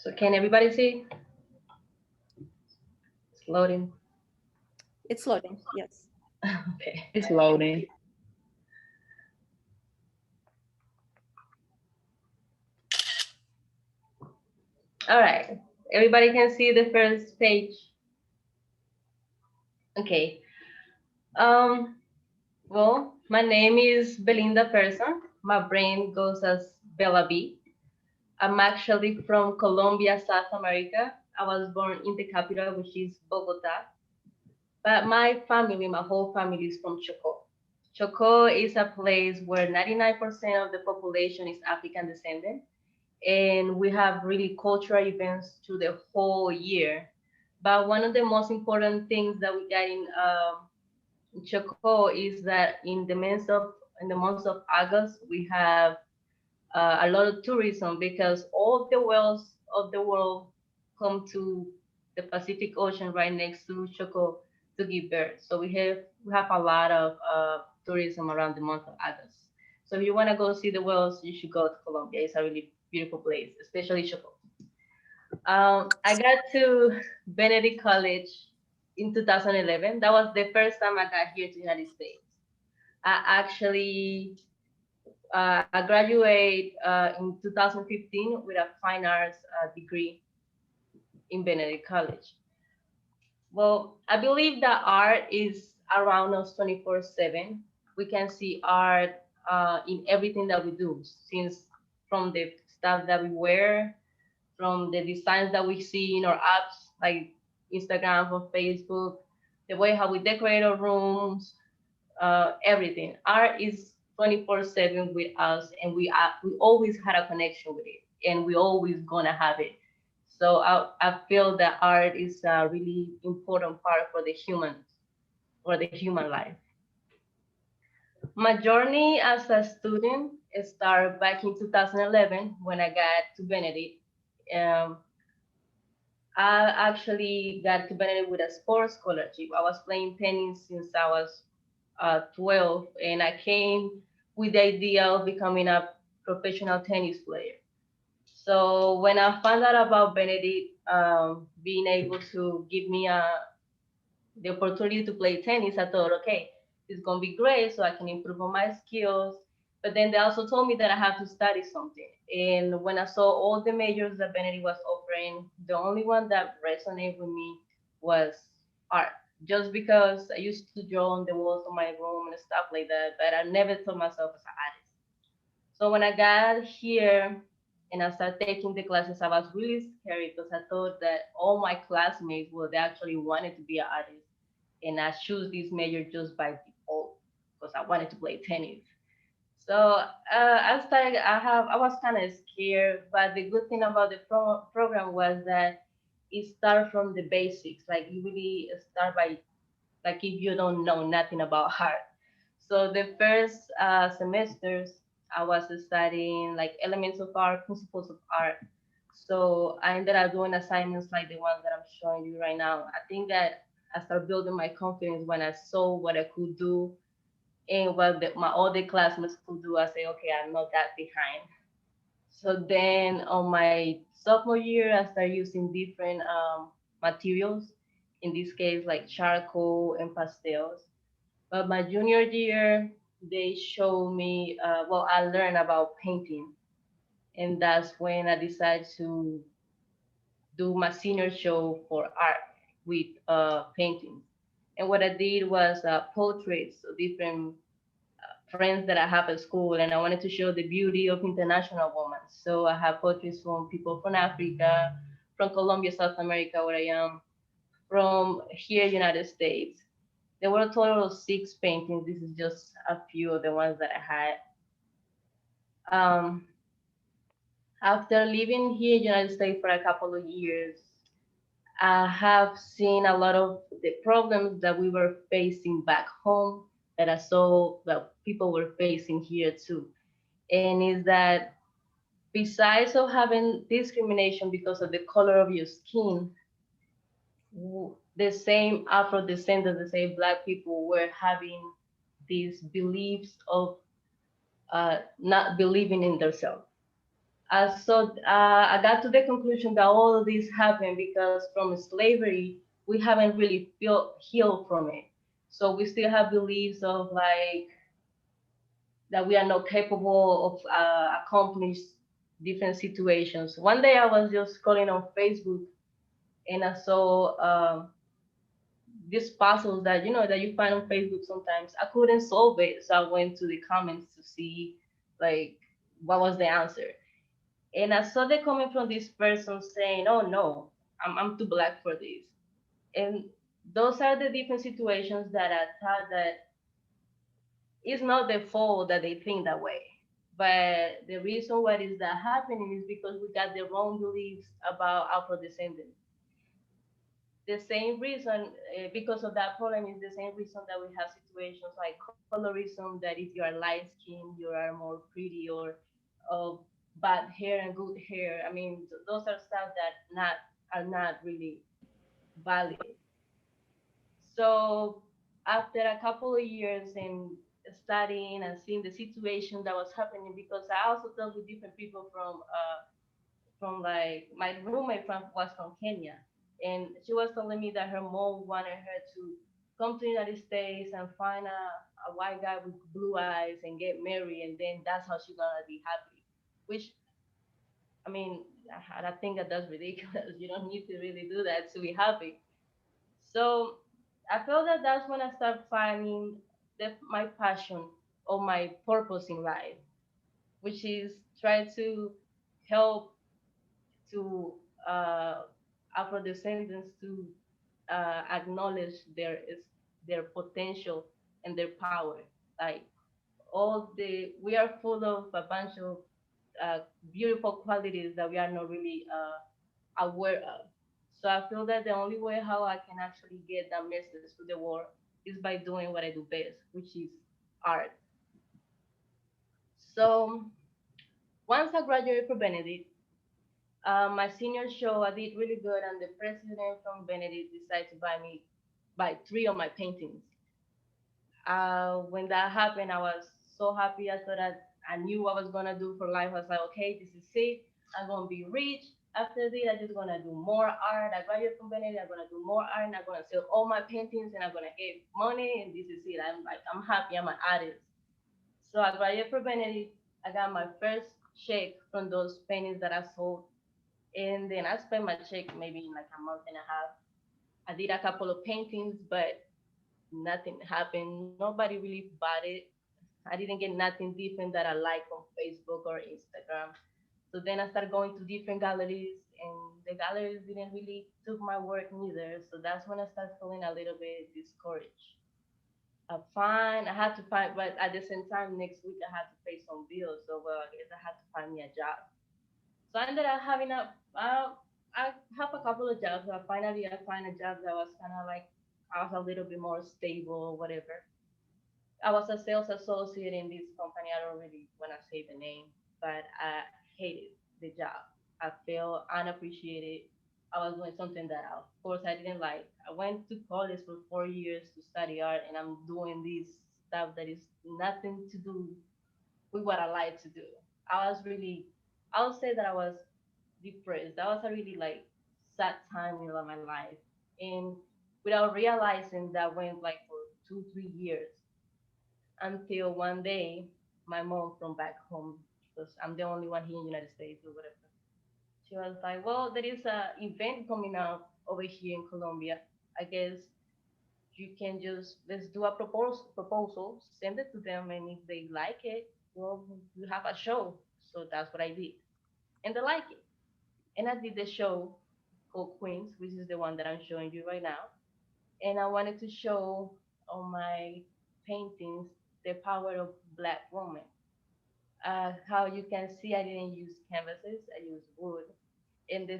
So can everybody see? It's loading. It's loading, yes. Okay. It's loading. All right. Everybody can see the first page. Okay. Um. Well, my name is Belinda Person. My brain goes as Bella B. I'm actually from Colombia, South America. I was born in the capital, which is Bogota. But my family, my whole family is from Choco. Choco is a place where 99% of the population is African descendant. And we have really cultural events through the whole year. But one of the most important things that we got in Choco is that in the months of August we have a lot of tourism because all the whales of the world come to the Pacific Ocean right next to Choco to give birth. So we have a lot of tourism around the month of August. So if you want to go see the whales, you should go to Colombia. It's a really beautiful place, especially Choco. I got to Benedict College in 2011. That was the first time I got here to the United States. I actually I graduated in 2015 with a fine arts degree in Benedict College. Well, I believe that art is around us 24/7. We can see art in everything that we do, since from the stuff that we wear, from the designs that we see in our apps like Instagram or Facebook, the way how we decorate our rooms, everything. Art is 24/7 with us, and we always had a connection with it, and we always gonna have it. So I feel that art is a really important part for the human life. My journey as a student started back in 2011 when I got to Benedict. Um, I actually got to Benedict with a sports scholarship. I was playing tennis since I was 12, and I came with the idea of becoming a professional tennis player. So when I found out about Benedict being able to give me the opportunity to play tennis, I thought, okay, it's gonna be great, so I can improve on my skills. But then they also told me that I have to study something. And when I saw all the majors that Benedict was offering, the only one that resonated with me was art. Just because I used to draw on the walls of my room and stuff like that, but I never saw myself as an artist. So when I got here and I started taking the classes, I was really scared because I thought that all my classmates, well, they actually wanted to be an artist, and I chose this major just by default because I wanted to play tennis. So I was kind of scared, but the good thing about the program was that it started from the basics. Like you really start by, like, if you don't know nothing about art. So the first semesters, I was studying like elements of art, principles of art. So I ended up doing assignments like the ones that I'm showing you right now. I think that I started building my confidence when I saw what I could do and what my other classmates could do. I say, okay, I'm not that behind. So then on my sophomore year, I started using different materials. In this case, like charcoal and pastels. But my junior year, they showed me, well, I learned about painting. And that's when I decided to do my senior show for art with paintings. And what I did was portraits of different friends that I have at school, and I wanted to show the beauty of international women. So I have portraits from people from Africa, from Colombia, South America, where I am, from here, United States. There were a total of 6 paintings. This is just a few of the ones that I had. Um, After living here in the United States for a couple of years, I have seen a lot of the problems that we were facing back home that I saw that people were facing here too. And is that besides of having discrimination because of the color of your skin, the same Afro descendants, the same Black people were having these beliefs of not believing in themselves. I got to the conclusion that all of this happened because from slavery, we haven't really feel healed from it. So we still have beliefs of like that we are not capable of accomplish different situations. One day I was just scrolling on Facebook and I saw these puzzles that that you find on Facebook sometimes. I couldn't solve it, so I went to the comments to see like what was the answer. And I saw the comment from this person saying, "Oh no, I'm too black for this." And those are the different situations that I thought that it's not their fault that they think that way. But the reason why is that happening is because we got the wrong beliefs about Afro descendants. The same reason, because of that problem, is the same reason that we have situations like colorism, that if you are light skinned, you are more pretty, or uh, bad hair and good hair. I mean, those are stuff that not are not really valid. So after a couple of years in studying and seeing the situation that was happening, because I also talked with different people from like my roommate was from Kenya, and she was telling me that her mom wanted her to come to the United States and find a white guy with blue eyes and get married, and then that's how she's gonna be happy. Which I mean, I think that that's ridiculous. You don't need to really do that to be happy. So I felt that that's when I started finding my passion or my purpose in life, which is try to help to Afro descendants to acknowledge their potential and their power. Like we are full of a bunch of uh, beautiful qualities that we are not really aware of. So I feel that the only way how I can actually get that message to the world is by doing what I do best, which is art. So once I graduated from Benedict, my senior show, I did really good, and the president from Benedict decided to buy three of my paintings. When that happened, I was so happy. I thought I knew what I was gonna do for life. I was like, okay, this is it. I'm gonna be rich. After this, I'm just gonna do more art. I graduated from Benedict. I'm gonna do more art, and I'm gonna sell all my paintings, and I'm gonna get money. And this is it. I'm like, I'm happy. I'm an artist. So I graduated from Benedict. I got my first check from those paintings that I sold, and then I spent my check maybe in like a month and a half. I did a couple of paintings, but nothing happened. Nobody really bought it. I didn't get nothing different that I like on Facebook or Instagram. So then I started going to different galleries, and the galleries didn't really took my work neither. So that's when I started feeling a little bit discouraged. I had to find, but at the same time, next week I had to pay some bills. So well, I guess I had to find me a job. So I ended up having I have a couple of jobs. I find a job that was kind of like I was a little bit more stable, whatever. I was a sales associate in this company. I don't really want to say the name, but I hated the job. I felt unappreciated. I was doing something that, of course, I didn't like. I went to college for 4 years to study art, and I'm doing this stuff that is nothing to do with what I like to do. I was really, I would say that I was depressed. That was a really like sad time in my life, and without realizing that went like for 2 3 years until one day my mom from back home, because I'm the only one here in the United States or whatever. She was like, "Well, there is a event coming up over here in Colombia. I guess you can just let's do a proposal, send it to them, and if they like it, well, you have a show." So that's what I did, and they like it. And I did the show called Queens, which is the one that I'm showing you right now. And I wanted to show on my paintings the power of Black women. How you can see, I didn't use canvases; I used wood. In the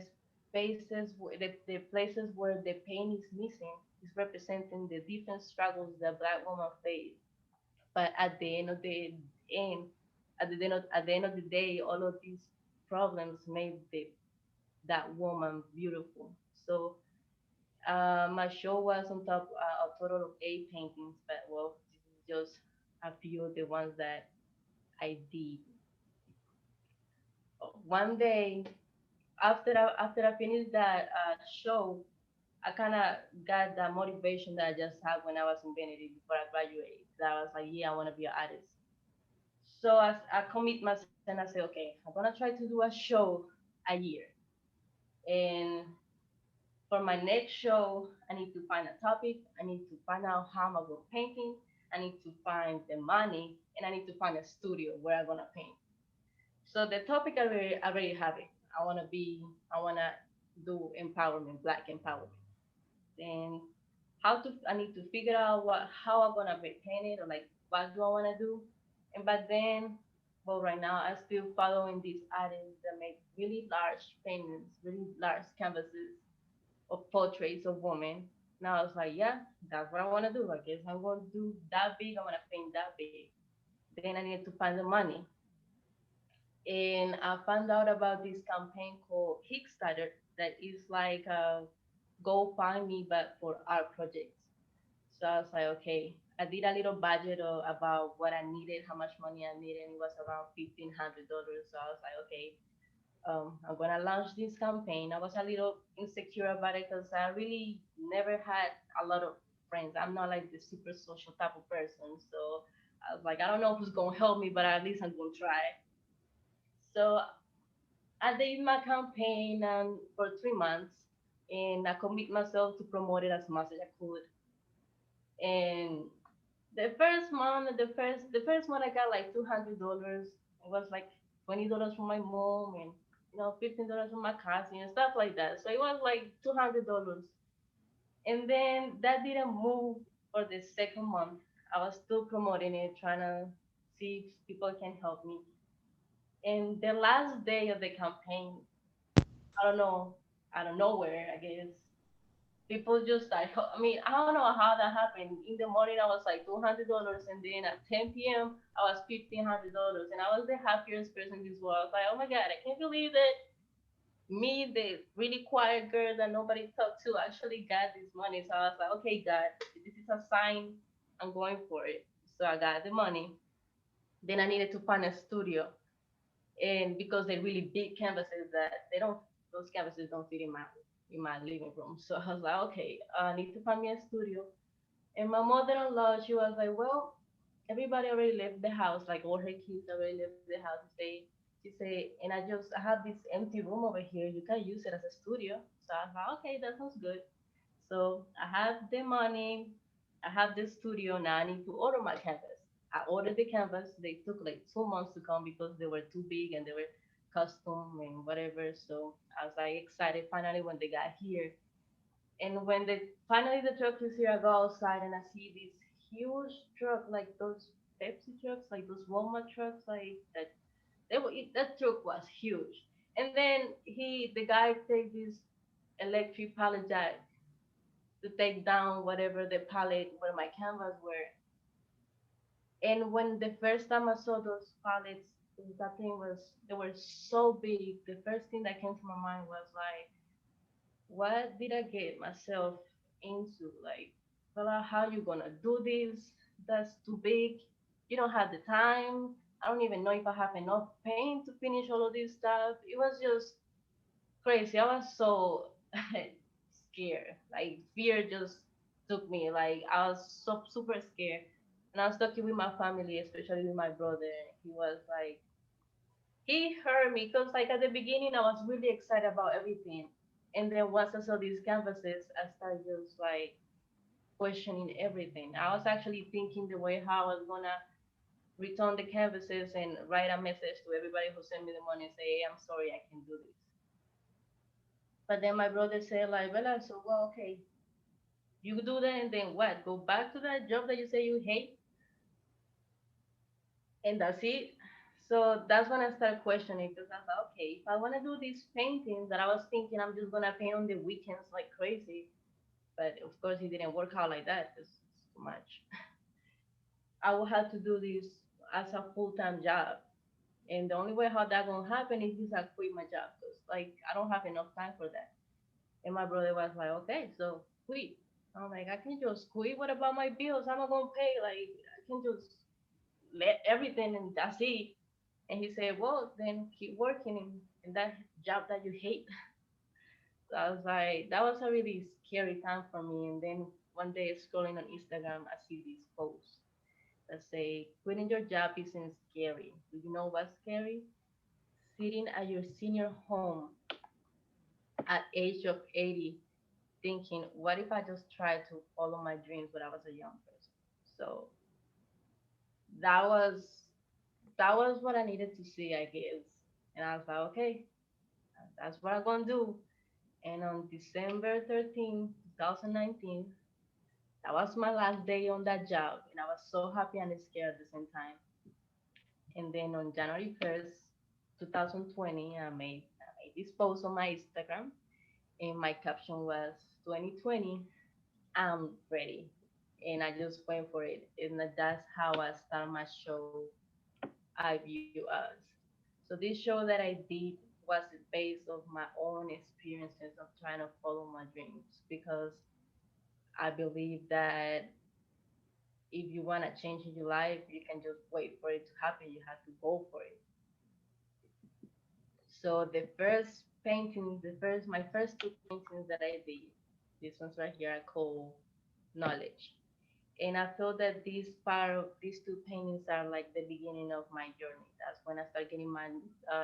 the places where the paint is missing is representing the different struggles that Black women face. But at the end of the end, at the end of the day, all of these problems made that woman beautiful. So my show was on top a total of 8 paintings, but well, this is just a few of the ones that I did. one day after I finished that show, I kind of got that motivation that I just had when I was in Benedict before I graduated. That I was like, yeah, I want to be an artist. So I commit myself and I say, okay, I'm gonna try to do a show a year. And for my next show, I need to find a topic. I need to find out how I'm gonna painting. I need to find the money, and I need to find a studio where I'm gonna paint. So the topic I already have it. I wanna be, I wanna do empowerment, black empowerment. And I need to figure out how I'm gonna be painted or like what do I wanna do. And but then, well, right now I still following these artists that make really large paintings, really large canvases of portraits of women. Now I was like, yeah, that's what I want to do. I guess I'm going to do that big. I want to paint that big. Then I needed to find the money. And I found out about this campaign called Kickstarter that is like a GoFundMe, but for art projects. So I was like, okay. I did a little budget about what I needed, how much money I needed, and it was around $1,500. So I was like, okay, I'm gonna launch this campaign. I was a little insecure about it because I really never had a lot of friends. I'm not like the super social type of person. So I was like, I don't know who's gonna help me, but at least I'm gonna try. So I did my campaign for 3 months, and I commit myself to promote it as much as I could. And the first month I got like $200. It was like $20 from my mom and $15 from my cousin and stuff like that. So it was like $200. And then that didn't move for the second month. I was still promoting it, trying to see if people can help me. And the last day of the campaign, I don't know, out of nowhere, I guess, people just like, I mean, I don't know how that happened. In the morning I was like $200, and then at 10 p.m. I was $1,500, and I was the happiest person in this world. I was like, oh my god, I can't believe that me, the really quiet girl that nobody talked to, actually got this money. So I was like, okay, God, this is a sign. I'm going for it. So I got the money. Then I needed to find a studio, and because they're really big canvases that they don't, those canvases don't fit in my living room. So I was like, okay, I need to find me a studio. And my mother-in-law, she was like, well, everybody already left the house, like all her kids already left the house. She said, and I have this empty room over here. You can use it as a studio. So I was like, okay, that sounds good. So I have the money, I have the studio. Now I need to order my canvas. I ordered the canvas. They took like 2 months to come because they were too big and they were custom and whatever. So I was like excited finally when they got here. And when finally the truck is here, I go outside and I see this huge truck, like those Pepsi trucks, like those Walmart trucks, like that. That truck was huge. And then the guy take this electric pallet jack to take down whatever the pallet where my canvas were. And when the first time I saw those pallets, that thing was they were so big. The first thing that came to my mind was like, what did I get myself into? Like, Bella, how you gonna do this? That's too big. You don't have the time. I don't even know if I have enough paint to finish all of this stuff. It was just crazy. I was so scared. Like fear just took me. Like I was so super scared. And I was talking with my family, especially with my brother. He was like, he heard me because like at the beginning I was really excited about everything, and then once I saw these canvases I started just like questioning everything. I was actually thinking the way how I was gonna return the canvases and write a message to everybody who sent me the money and say, hey, I'm sorry, I can do this. But then my brother said like, well, so well, okay, you do that and then what, go back to that job that you say you hate, and that's it. So that's when I started questioning because I thought, okay, if I want to do these paintings that I was thinking I'm just gonna paint on the weekends like crazy, but of course it didn't work out like that. It's too much. I will have to do this as a full-time job, and the only way how that gonna happen is if I quit my job because like I don't have enough time for that. And my brother was like, okay, so quit. I'm like, I can just quit. What about my bills? How am I gonna pay? Like I can just let everything and that's it. And he said, well, then keep working in that job that you hate. So I was like, that was a really scary time for me. And then one day scrolling on Instagram, I see these posts that say, quitting your job isn't scary. Do you know what's scary? Sitting at your senior home at age of 80, thinking, what if I just tried to follow my dreams when I was a young person? So that was that was what I needed to see, I guess. And I was like, okay, that's what I'm gonna do. And on December 13th, 2019, that was my last day on that job, and I was so happy and scared at the same time. And then on January 1st, 2020, I made this post on my Instagram, and my caption was 2020, I'm ready. And I just went for it. And that's how I started my show, I View Us. So this show that I did was based of my own experiences of trying to follow my dreams, because I believe that if you want to change in your life, you can just wait for it to happen. You have to go for it. So the first painting, my first two paintings that I did, these ones right here, are called Knowledge. And I feel that these two paintings are like the beginning of my journey. That's when I start getting my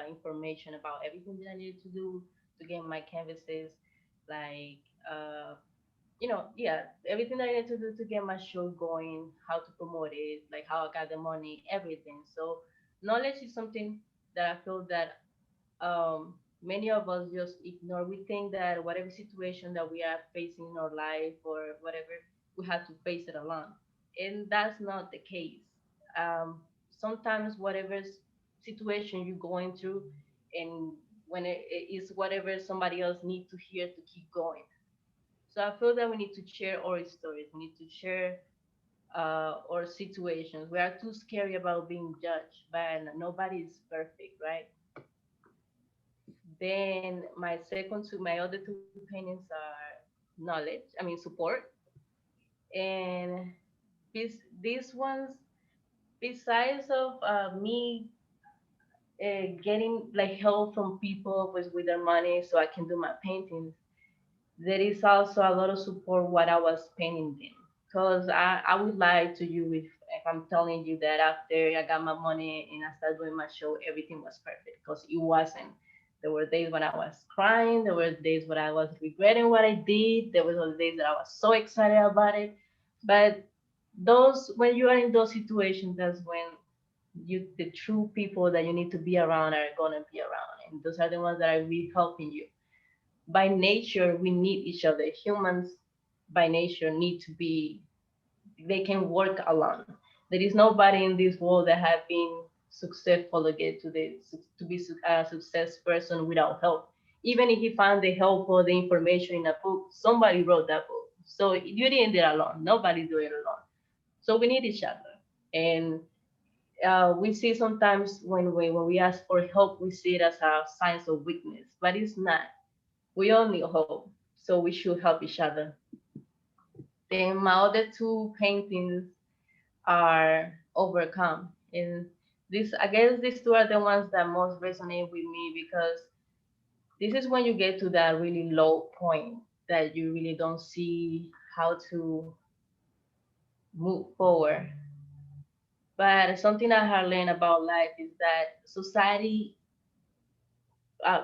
information about everything that I needed to do to get my canvases, like yeah, everything that I need to do to get my show going, how to promote it, like how I got the money, everything. So knowledge is something that I feel that many of us just ignore. We think that whatever situation that we are facing in our life or whatever, we have to face it alone, and that's not the case. Sometimes whatever situation you're going through, and when it is whatever somebody else needs to hear to keep going. So I feel that we need to share our stories. We need to share our situations. We are too scary about being judged, but nobody is perfect, right? Then my other two paintings are knowledge. I mean support, and these ones, besides of me getting like help from people with their money so I can do my paintings, there is also a lot of support what I was painting them. Because I would lie to you if I'm telling you that after I got my money and I started doing my show, everything was perfect. Because it wasn't. There were days when I was crying. There were days when I was regretting what I did. There were other days that I was so excited about it. But those when you are in those situations, that's when the true people that you need to be around are gonna be around, and those are the ones that are really helping you. By nature we need each other. Humans by nature need to be, they can work alone. There is nobody in this world that have been successful to get to be a success person without help. Even if he found the help or the information in a book, somebody wrote that book. So you didn't do it alone. Nobody do it alone. So we need each other. And we see sometimes when we ask for help, we see it as a sign of weakness, but it's not. We all need hope, so we should help each other. Then my other two paintings are Overcome. And this, I guess these two are the ones that most resonate with me, because this is when you get to that really low point that you really don't see how to move forward. But something I have learned about life is that society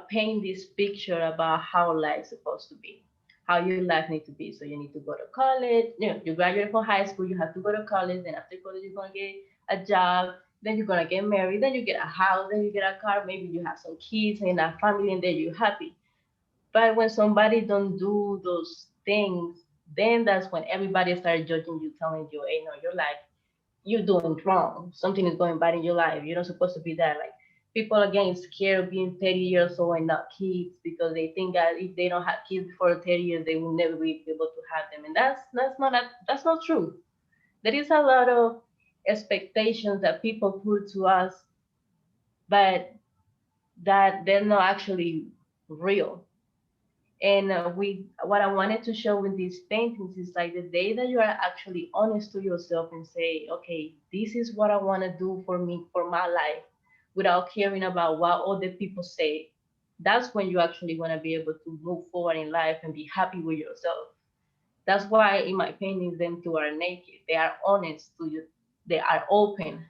paint this picture about how life is supposed to be, how your life needs to be. So you need to go to college. You graduate from high school, you have to go to college. Then after college, you're gonna get a job. Then you're gonna get married. Then you get a house. Then you get a car. Maybe you have some kids and a family, and then you're happy. But when somebody don't do those things, then that's when everybody starts judging you, telling you, "Hey, no, your life you're doing wrong. Something is going bad in your life. You're not supposed to be that." Like people are getting scared of being 30 years old and not kids, because they think that if they don't have kids before 30 years, they will never be able to have them. And that's not true. There is a lot of expectations that people put to us, but that they're not actually real. And what I wanted to show with these paintings is like the day that you are actually honest to yourself and say, okay, this is what I want to do for me, for my life. without caring about what other people say, that's when you actually want to be able to move forward in life and be happy with yourself. That's why in my paintings, them two are naked. They are honest to you. They are open.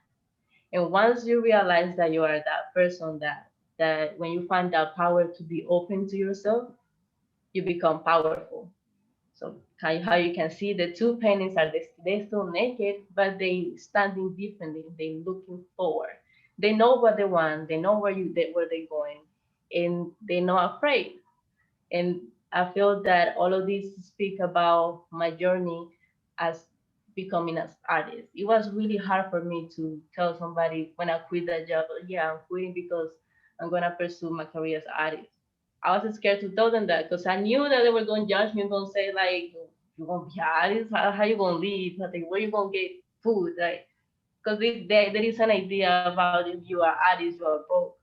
And once you realize that you are that person, that when you find that power to be open to yourself, you become powerful. So how you can see the two paintings are they still naked, but they standing differently. They looking forward. They know what they want. They know where they're going, and they're not afraid. And I feel that all of this speak about my journey as becoming an artist. It was really hard for me to tell somebody when I quit that job, yeah, I'm quitting because I'm gonna pursue my career as artist. I was scared to tell them that because I knew that they were going to judge me, going to say like, "You gonna be an artist? How you gonna live? Like, where you gonna get food?" Like, because there is an idea about if you are artist, you are broke.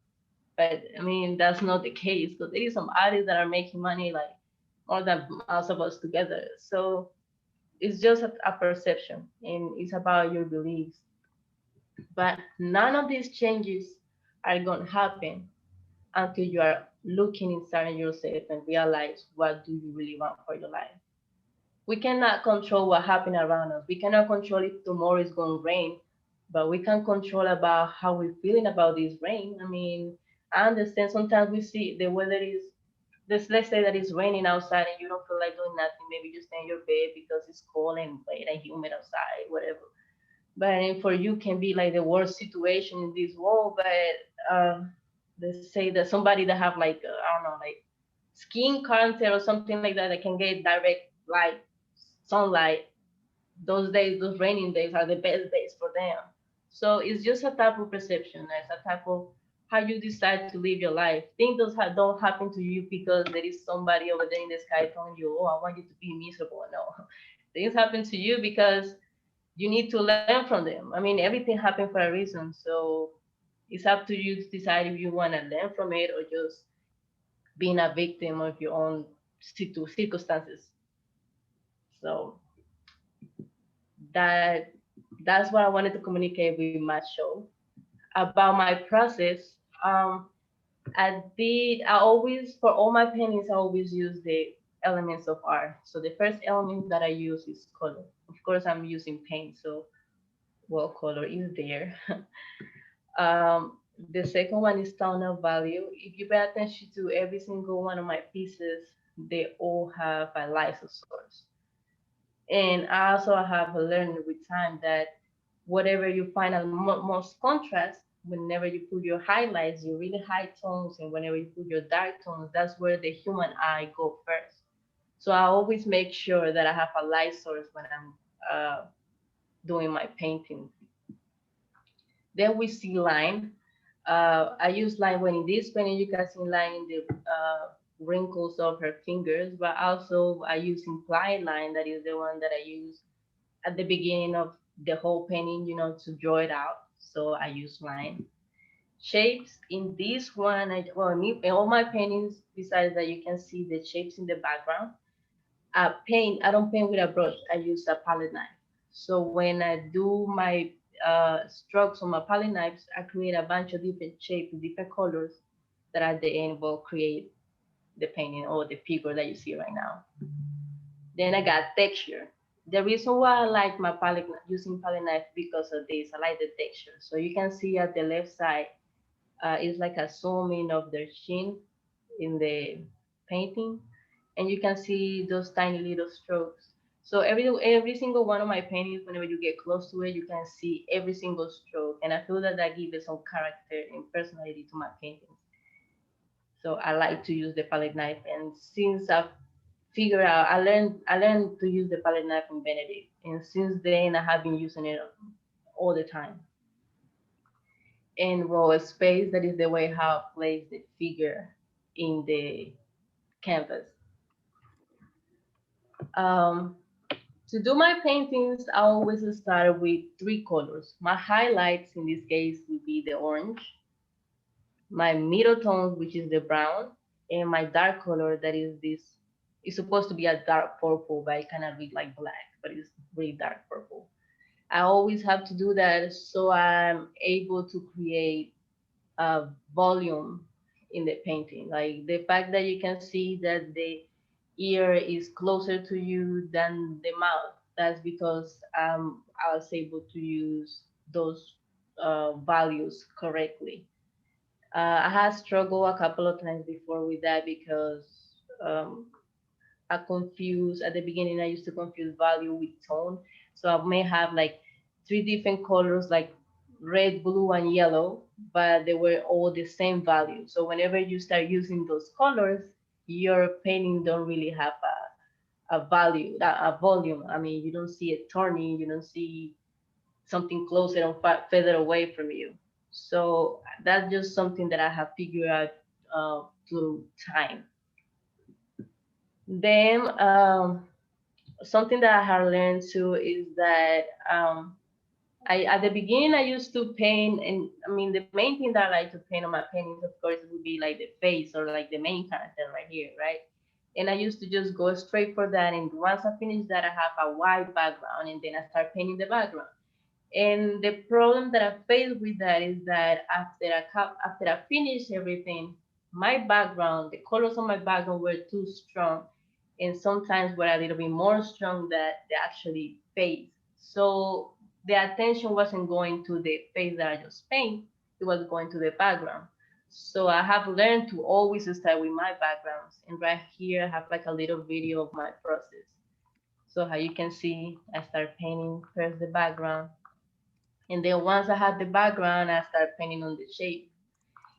But I mean, that's not the case because there is some artists that are making money like more than most of us together. So it's just a perception and it's about your beliefs. But none of these changes are going to happen until you are looking inside yourself and realize what do you really want for your life. We cannot control what happens around us. We cannot control if tomorrow is going to rain, but we can control about how we're feeling about this rain. I mean, I understand sometimes we see the weather is this. Let's say that it's raining outside and you don't feel like doing nothing. Maybe you stay in your bed because it's cold and wet and humid outside, whatever. But for you can be like the worst situation in this world. But let's say that somebody that have like I don't know, like skin cancer or something like that can get direct light sunlight. Those days, those raining days are the best days for them. So it's just a type of perception. It's a type of how you decide to live your life. Things don't happen to you because there is somebody over there in the sky telling you, "Oh, I want you to be miserable." No, things happen to you because you need to learn from them. I mean, everything happened for a reason. So it's up to you to decide if you want to learn from it or just being a victim of your own circumstances. So that that's what I wanted to communicate with my show about my process. Um, I always for all my paintings I always use the elements of art. So the first element that I use is color. Of course, I'm using paint, so well, color is there. The second one is tone of value. If you pay attention to every single one of my pieces, they all have a light source. And I also have learned with time that whatever you find at most contrast, whenever you put your highlights, your really high tones, and whenever you put your dark tones, that's where the human eye go first. So I always make sure that I have a light source when I'm doing my painting. Then we see line. I use line when in this painting you can see line in the wrinkles of her fingers, but also I use implied line. That is the one that I use at the beginning of the whole painting, to draw it out. So I use line. Shapes in this one, in all my paintings, besides that you can see the shapes in the background. I don't paint with a brush, I use a palette knife. So when I do my strokes on my palette knives, I create a bunch of different shapes, different colors that at the end will create the painting or the figure that you see right now. Then I got texture. The reason why I like my using palette knife because of this, I like the texture. So you can see at the left side, it's like a zoom in of their chin in the painting, and you can see those tiny little strokes. So every single one of my paintings, whenever you get close to it, you can see every single stroke, and I feel that that gives it some character and personality to my paintings. So I like to use the palette knife, and since I've figured out, I learned to use the palette knife in Benedict, and since then I have been using it all the time. And raw space, that is the way how I place the figure in the canvas. Um, to do my paintings, I always start with three colors. My highlights in this case would be the orange, my middle tones, which is the brown, and my dark color, that is this. It's supposed to be a dark purple, but it kind of read like black, but it's really dark purple. I always have to do that so I'm able to create volume in the painting. Like the fact that you can see that the ear is closer to you than the mouth. That's because I was able to use those values correctly. I had struggled a couple of times before with that because um, I confuse at the beginning. I used to confuse value with tone, so I may have like three different colors, like red, blue, and yellow, but they were all the same value. So whenever you start using those colors, your painting don't really have a value, a volume. I mean, you don't see it turning, you don't see something closer or further away from you. So that's just something that I have figured out through time. Then something that I have learned too is that I at the beginning I used to paint, and I mean the main thing that I like to paint on my paintings, of course, would be like the face or like the main character right here, right? And I used to just go straight for that, and once I finish that, I have a white background, and then I start painting the background. And the problem that I faced with that is that after I finished everything, my background, the colors on my background were too strong, and sometimes were a little bit more strong that they actually fade. So the attention wasn't going to the face that I just paint; it was going to the background. So I have learned to always start with my backgrounds, and right here I have like a little video of my process. So how you can see, I start painting first the background, and then once I had the background, I start painting on the shape.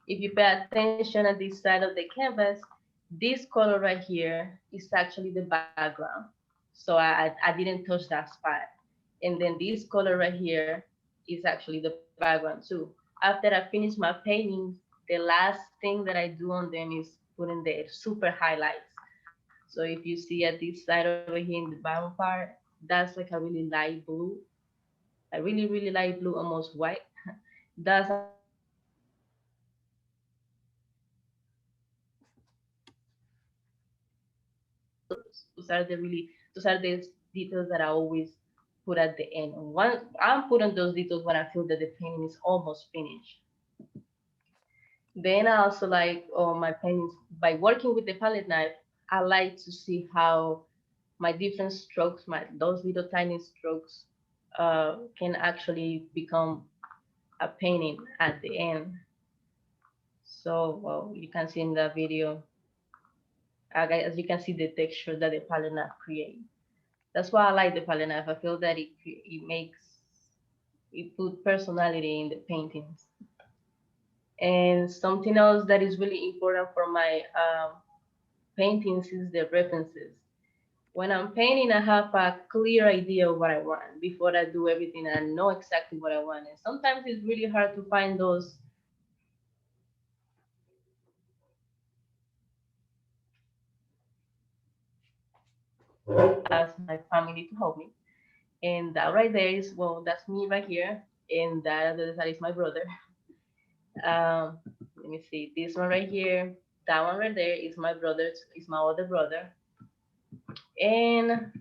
If you pay attention at this side of the canvas, this color right here is actually the background. So I didn't touch that spot. And then this color right here is actually the background too. After I finish my paintings, the last thing that I do on them is putting the super highlights. So if you see at this side over here in the bottom part, that's like a really light blue, a really, really light blue, almost white. That's actually the highlights that I put on there. Those are the details that I always put at the end. One, I'm putting those details when I feel that the painting is almost finished. Then I also like my paintings by working with the palette knife. I like to see how my different strokes, my those little tiny strokes, can actually become a painting at the end. So, well, you can see in the video, as you can see the texture that the palette knife creates. That's why I like the palette knife. I feel that it put personality in the paintings. And something else that is really important for my paintings is the references. When I'm painting, I have a clear idea of what I want before I do everything. I know exactly what I want. And sometimes it's really hard to find those references because I ask my family to help me. And that right there is, well, that's me right here. And that other side is my brother. Let me see, this one right here, that one right there is my brother's, is my other brother. And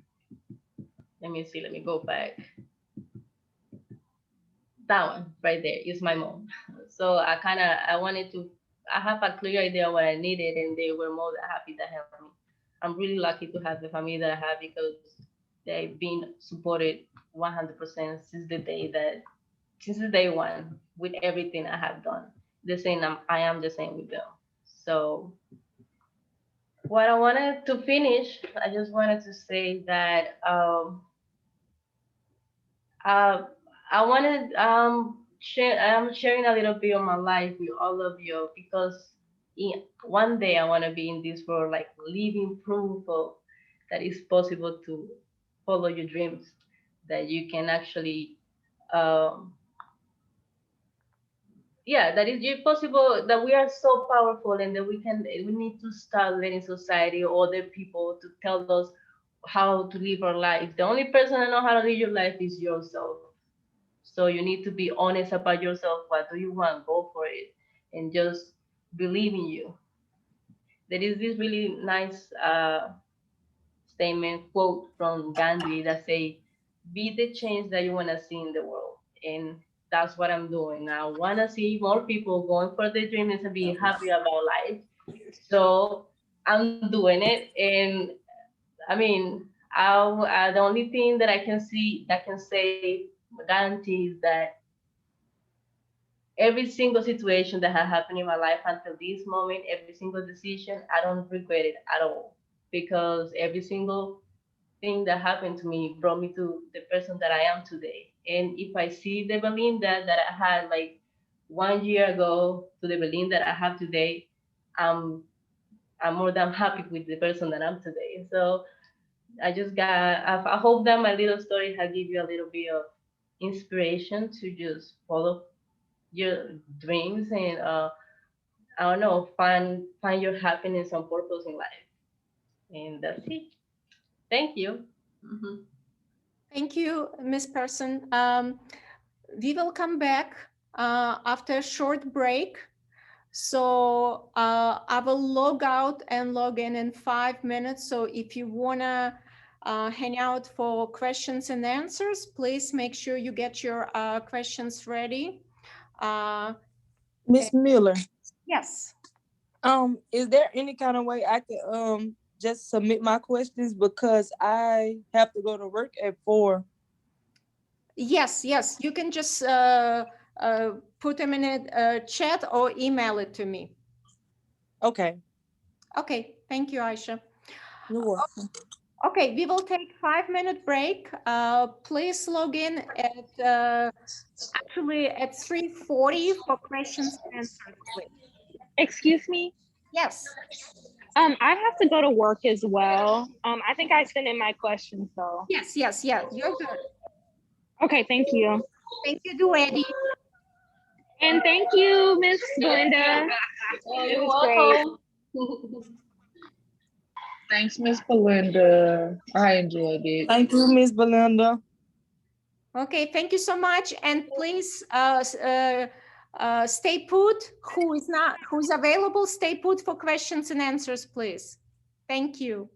let me see, let me go back. That one right there is my mom. So I wanted to, I have a clear idea what I needed, and they were more than happy to help me. I'm really lucky to have the family that I have because they've been supported 100% since the day one with everything I have done. The same, I am the same with them. So what I wanted to finish, I just wanted to say that uh, I wanted I'm sharing a little bit of my life with all of you because one day I want to be in this world like living proof of that it's possible to follow your dreams, that you can actually um, yeah, that is possible, that we are so powerful, and that we need to start letting society or other people to tell us how to live our life. The only person that know how to live your life is yourself. So you need to be honest about yourself. What do you want? Go for it, and just believe in you. There is this really nice statement quote from Gandhi that say, "Be the change that you want to see in the world." And that's what I'm doing. I want to see more people going for their dreams and be happy about life. So I'm doing it. And I mean, the only thing that I can see that can say guarantee is that every single situation that has happened in my life until this moment, every single decision, I don't regret it at all, because every single thing that happened to me brought me to the person that I am today. And if I see the Belinda that I had like 1 year ago to the Belinda that I have today, I'm I'm more than happy with the person that I'm today. So I hope that my little story has give you a little bit of inspiration to just follow your dreams and I don't know, find your happiness and purpose in life. And that's it. Thank you. Mhm. Thank you, Miss Person. We will come back after a short break. So I will log out and log in 5 minutes. So if you wanna hang out for questions and answers, please make sure you get your questions ready. Miss Miller, Yes. is there any kind of way I could just submit my questions because I have to go to work at 4? Yes, yes. You can just put them in a chat or email it to me. Okay, Okay, thank you, Aisha. you're welcome. Okay, we will take 5 minute break. Please log in at actually at 3:40 for questions and answers, please. Excuse me. Yes, I have to go to work as well. I think I sent in my questions though. yes, yes, yeah. You're good. Okay, thank you. Thank you, Duedi. And thank you, Miss Belinda. Oh, It you're was great. welcome. Thanks, Miss Belinda. I enjoyed it. Thank you, Miss Belinda. Okay, thank you so much. And please stay put. Who is available, stay put for questions and answers, please. Thank you.